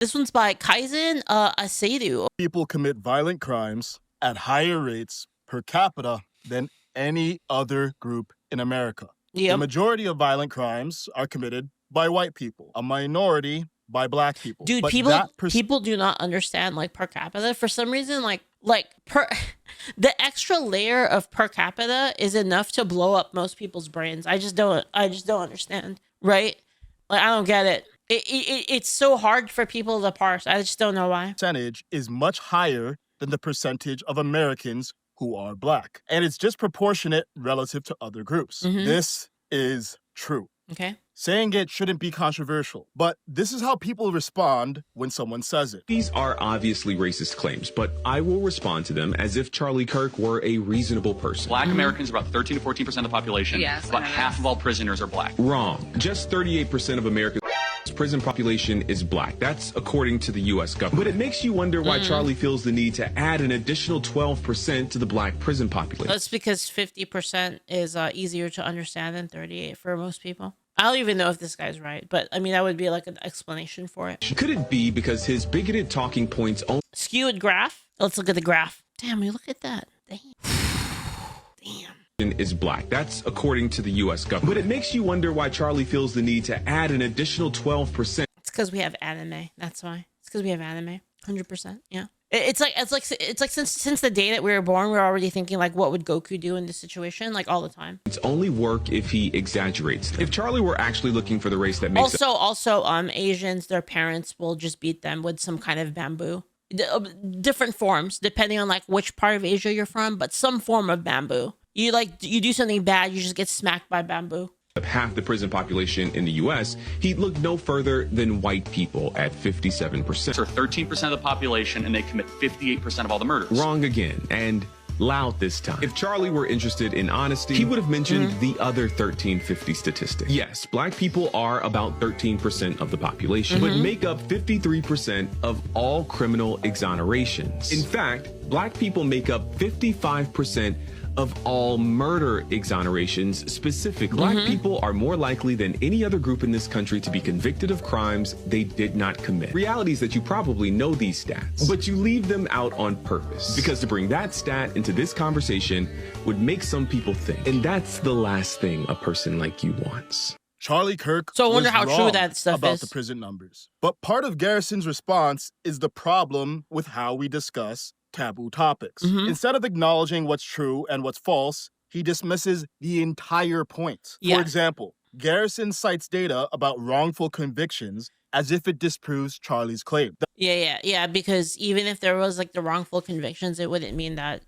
This one's by Kaizen Asiedu. People commit violent crimes at higher rates per capita than any other group in America. The majority of violent crimes are committed by white people, a minority by black people. Dude, But people do not understand like per capita for some reason. The extra layer of per capita is enough to blow up most people's brains. I just don't understand, right? Like, I don't get it. It's so hard for people to parse. I just don't know why. Percentage is much higher than the percentage of Americans who are black. And it's disproportionate relative to other groups. This is true. Okay. Saying it shouldn't be controversial, but this is how people respond when someone says it. These are obviously racist claims, but I will respond to them as if Charlie Kirk were a reasonable person. Black Americans are about 13 to 14% of the population. Yes, about half of all prisoners are black. Wrong. Just 38% of America's prison population is black. That's according to the U.S. government. But it makes you wonder why Charlie feels the need to add an additional 12% to the black prison population. That's because 50% is easier to understand than 38 for most people. I don't even know if this guy's right, but I mean, that would be like an explanation for it. Could it be because his bigoted talking points only skewed graph? Let's look at the graph. Damn, you look at that. Damn. is black. That's according to the U.S. government. But it makes you wonder why Charlie feels the need to add an additional 12%. It's because we have anime. That's why. It's because we have anime. 100%. Yeah. It's like since the day that we were born, we're already thinking like, what would Goku do in this situation? Like all the time. It's only work if he exaggerates. If Charlie were actually looking for the race that makes also Asians, their parents will just beat them with some kind of bamboo. Different forms depending on like which part of Asia you're from, but some form of bamboo. You do something bad, you just get smacked by bamboo. Of half the prison population in the U.S., he'd look no further than white people at 57%. Or 13% of the population, and they commit 58% of all the murders. Wrong again, and loud this time. If Charlie were interested in honesty, he would have mentioned the other 1350 statistic. Yes, black people are about 13% of the population, but make up 53% of all criminal exonerations. In fact, black people make up 55% of all murder exonerations. Specifically, black people are more likely than any other group in this country to be convicted of crimes they did not commit. Reality is that you probably know these stats, but you leave them out on purpose, because to bring that stat into this conversation would make some people think, and that's the last thing a person like you wants. Charlie Kirk so I wonder was how true that stuff about is the prison numbers. But part of Garrison's response is the problem with how we discuss taboo topics. Instead of acknowledging what's true and what's false, he dismisses the entire point. For example, Garrison cites data about wrongful convictions as if it disproves Charlie's claim. Yeah, because even if there was like the wrongful convictions, it wouldn't mean that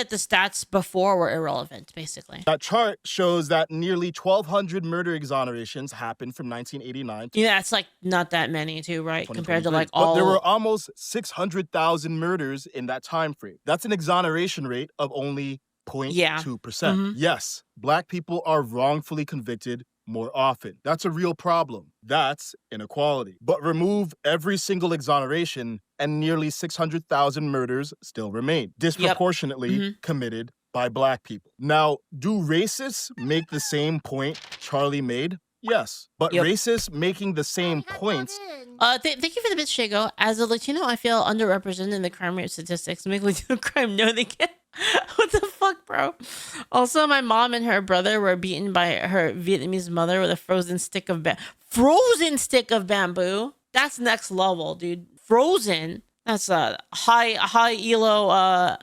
the stats before were irrelevant, basically. That chart shows that nearly 1,200 murder exonerations happened from 1989 to it's like not that many too, right? Compared to like all. But there were almost 600,000 murders in that time frame. That's an exoneration rate of only 0.2%. Yes, black people are wrongfully convicted more often. That's a real problem. That's inequality. But remove every single exoneration and nearly 600,000 murders still remain, disproportionately committed by black people. Now, do racists make the same point Charlie made? Yes, but racists making the same points. Thank you for the bit, Shago. As a Latino, I feel underrepresented in the crime rate statistics. Make Latino crime know they can. What the fuck, bro? Also, my mom and her brother were beaten by her Vietnamese mother with a frozen stick of bamboo. That's next level, dude. Frozen. That's a high elo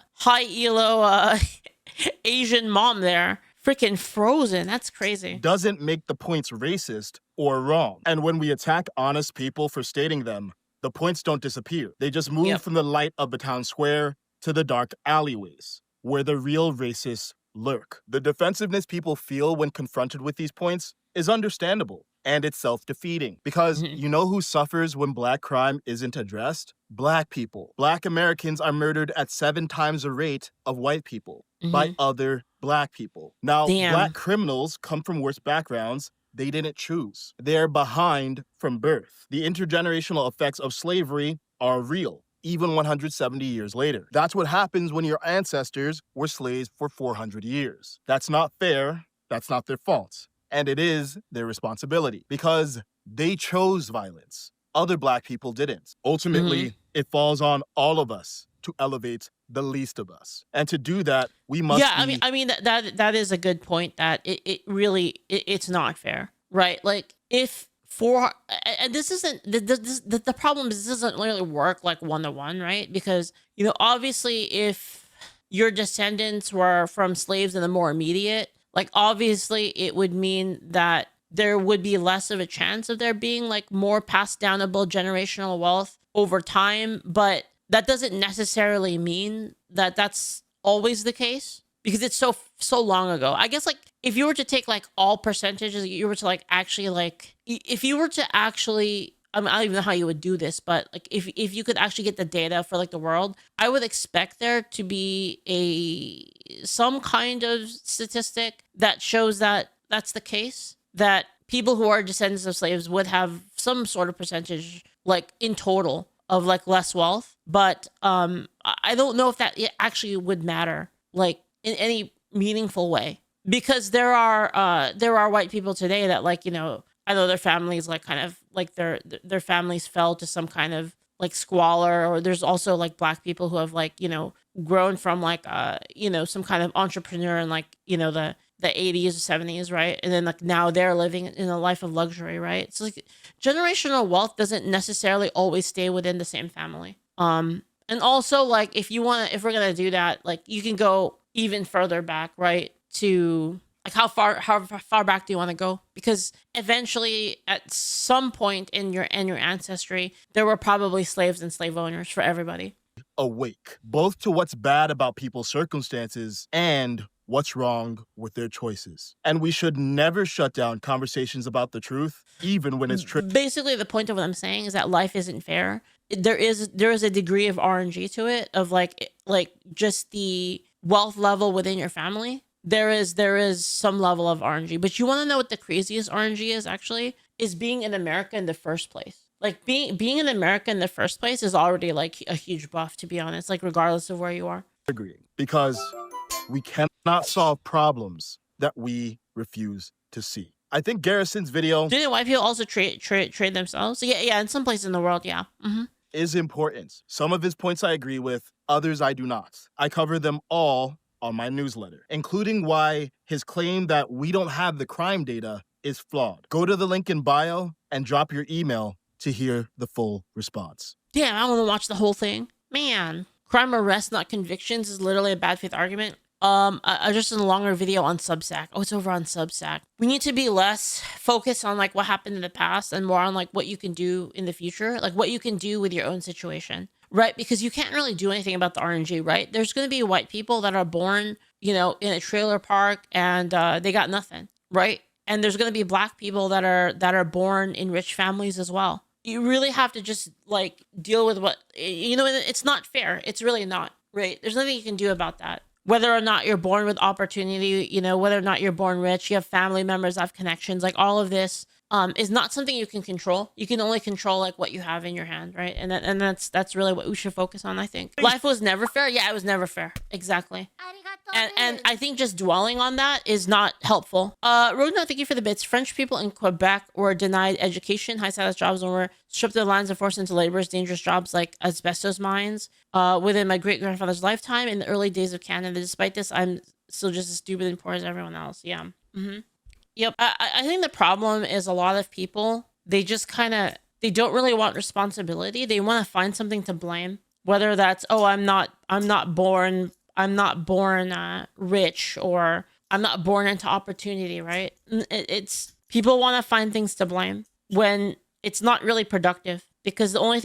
Asian mom there. Freaking frozen. That's crazy. Doesn't make the points racist or wrong. And when we attack honest people for stating them, the points don't disappear. They just move from the light of the town square to the dark alleyways, where the real racists lurk. The defensiveness people feel when confronted with these points is understandable, and it's self-defeating. Because you know who suffers when black crime isn't addressed? Black people. Black Americans are murdered at 7 times the rate of white people by other black people. Now, black criminals come from worse backgrounds they didn't choose. They're behind from birth. The intergenerational effects of slavery are real, even 170 years later. That's what happens when your ancestors were slaves for 400 years. That's not fair. That's not their fault. And it is their responsibility because they chose violence. other Black people didn't. Ultimately, it falls on all of us to elevate the least of us. And to do that, we must I mean that is a good point, that it really it's not fair, right? Like, if for, and this isn't the problem is, this doesn't really work like one-to-one, right? Because, you know, obviously if your descendants were from slaves in the more immediate, like, obviously it would mean that there would be less of a chance of there being like more passed downable generational wealth over time. But that doesn't necessarily mean that that's always the case, because it's so long ago. I guess, like, if you were to take like all percentages, you were to like actually like, if you were to actually, I mean, I don't even know how you would do this, but like, if you could actually get the data for like the world, I would expect there to be some kind of statistic that shows that that's the case, that people who are descendants of slaves would have some sort of percentage, like in total, of like less wealth. But I don't know if that actually would matter, like, in any meaningful way, because there are white people today that, like, you know, I know their families like kind of like their families fell to some kind of like squalor, or there's also like Black people who have, like, you know, grown from like you know, some kind of entrepreneur in, like, you know, the 80s or 70s, right? And then like now they're living in a life of luxury, right? So like, generational wealth doesn't necessarily always stay within the same family. And also, like, if we're gonna do that, like, you can go even further back, right? To like, how far back do you want to go? Because eventually, at some point in your ancestry, there were probably slaves and slave owners for everybody. Awake, both to what's bad about people's circumstances and what's wrong with their choices. And we should never shut down conversations about the truth, even when it's true. Basically, the point of what I'm saying is that life isn't fair. There is a degree of RNG to it, of like just the wealth level within your family. There is some level of RNG, but you want to know what the craziest RNG is? Actually, is being in America in the first place. Like, being in America in the first place is already like a huge buff, to be honest, like, regardless of where you are. Agreeing, because we cannot solve problems that we refuse to see. I think Garrison's video, Do the white people also trade themselves? Yeah, in some places in the world, yeah. is important. Some of his points I agree with, others I do not. I cover them all on my newsletter, including why his claim that we don't have the crime data is flawed. Go to the link in bio and drop your email to hear the full response. Damn, I want to watch the whole thing. Man, crime arrests, not convictions, is literally a bad faith argument. I just in a longer video on Substack. Oh, it's over on Substack. We need to be less focused on like what happened in the past and more on like what you can do in the future, like what you can do with your own situation, right? Because you can't really do anything about the RNG, right? There's going to be white people that are born, you know, in a trailer park and they got nothing, right? And there's going to be Black people that are born in rich families as well. You really have to just like deal with what, you know, it's not fair. It's really not, right? There's nothing you can do about that. Whether or not you're born with opportunity, you know, whether or not you're born rich, you have family members, have connections, like all of this is not something you can control. You can only control like what you have in your hand, right? And that's really what we should focus on, I think. Life was never fair. Yeah, it was never fair. Exactly. And I think just dwelling on that is not helpful. Rodno, thank you for the bits. French people in Quebec were denied education, high status jobs, and were stripped of their lands and forced into laborers, dangerous jobs like asbestos mines within my great-grandfather's lifetime in the early days of Canada. Despite this, I'm still just as stupid and poor as everyone else. Yeah. Yep. I think the problem is a lot of people, they just they don't really want responsibility. They want to find something to blame, whether that's, oh, I'm not born rich, or I'm not born into opportunity, right? It's people want to find things to blame when it's not really productive, because the only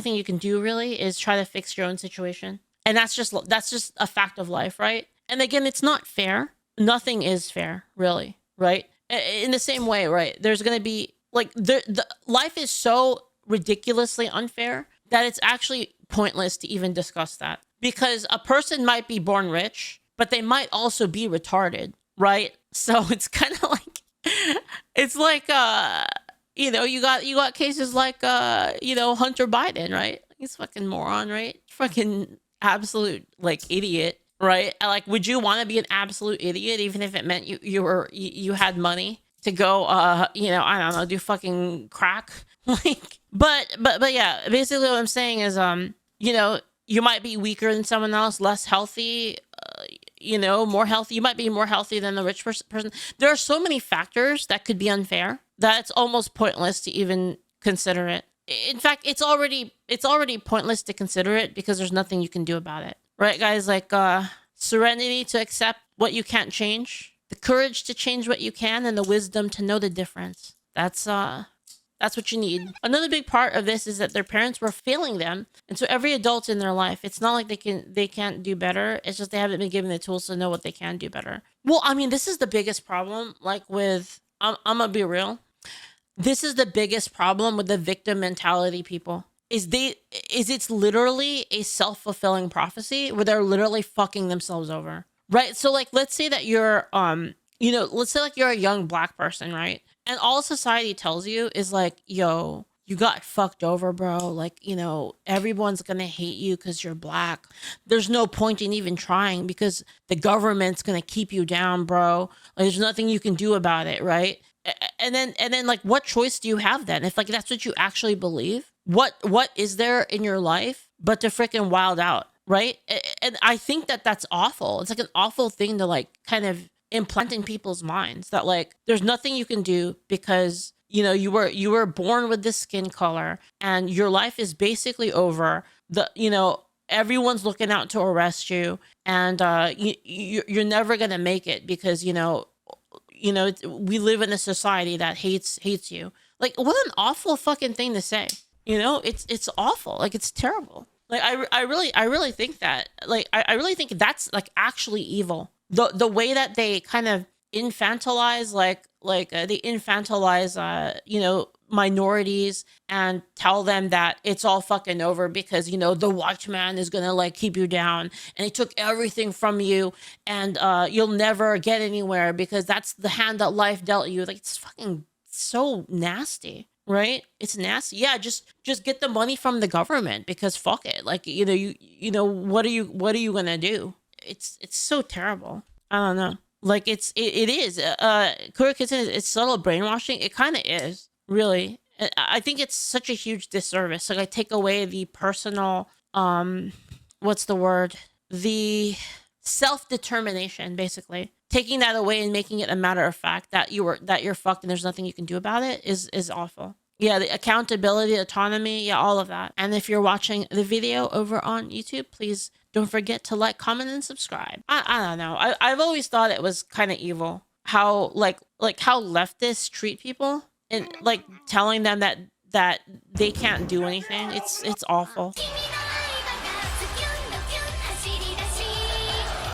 thing you can do really is try to fix your own situation. And that's just a fact of life, right? And again, it's not fair. Nothing is fair, really, right? In the same way, right? There's going to be like the life is so ridiculously unfair that it's actually pointless to even discuss that. Because a person might be born rich, but they might also be retarded, right? So it's kind of like, it's like, you know, you got cases like, you know, Hunter Biden, right? He's a fucking moron, right? Fucking absolute like idiot, right? Like, would you want to be an absolute idiot even if it meant you had money to go, you know, I don't know, do fucking crack? Like, but yeah, basically what I'm saying is, you know, you might be weaker than someone else, less healthy, you know, more healthy. You might be more healthy than the rich person. There are so many factors that could be unfair that it's almost pointless to even consider it. In fact, it's already pointless to consider it because there's nothing you can do about it. Right, guys? Like, serenity to accept what you can't change, the courage to change what you can, and the wisdom to know the difference. That's what you need. Another big part of this is that their parents were failing them. And so every adult in their life, it's not like they can't do better. It's just they haven't been given the tools to know what they can do better. Well, I mean, this is the biggest problem. Like with, I'm gonna be real. This is the biggest problem with the victim mentality people. It's literally a self-fulfilling prophecy where they're literally fucking themselves over. Right? So like, let's say that you're, you know, let's say like you're a young Black person, right? And all society tells you is like, yo, you got fucked over, bro. Like, you know, everyone's gonna hate you because you're Black. There's no point in even trying because the government's gonna keep you down, bro. Like, there's nothing you can do about it, right? And then like, what choice do you have then? If like that's what you actually believe, what is there in your life but to freaking wild out, right? And I think that that's awful. It's like an awful thing to like kind of implant in people's minds that like there's nothing you can do because you know you were born with this skin color and your life is basically over. You know, everyone's looking out to arrest you, and you're never gonna make it because you know we live in a society that hates you. Like, what an awful fucking thing to say. You know, it's awful. Like, it's terrible. Like, I really think that. Like, I really think that's like actually evil. The way that they kind of infantilize, they infantilize, you know, minorities and tell them that it's all fucking over because, you know, the white man is gonna like keep you down and he took everything from you and you'll never get anywhere because that's the hand that life dealt you. Like, it's fucking so nasty. Right? It's nasty. Yeah, just get the money from the government because fuck it. Like, you know, what are you gonna do? It's so terrible. I don't know. Like, it is. Caretakers, it's subtle brainwashing. It kind of is, really. I think it's such a huge disservice. Like, I take away the personal, what's the word? The self-determination, basically. Taking that away and making it a matter of fact that you're fucked and there's nothing you can do about it is awful. Yeah, the accountability, autonomy, yeah, all of that. And if you're watching the video over on YouTube, please don't forget to like, comment, and subscribe. I don't know. I've always thought it was kind of evil how like how leftists treat people and like telling them that they can't do anything. It's awful.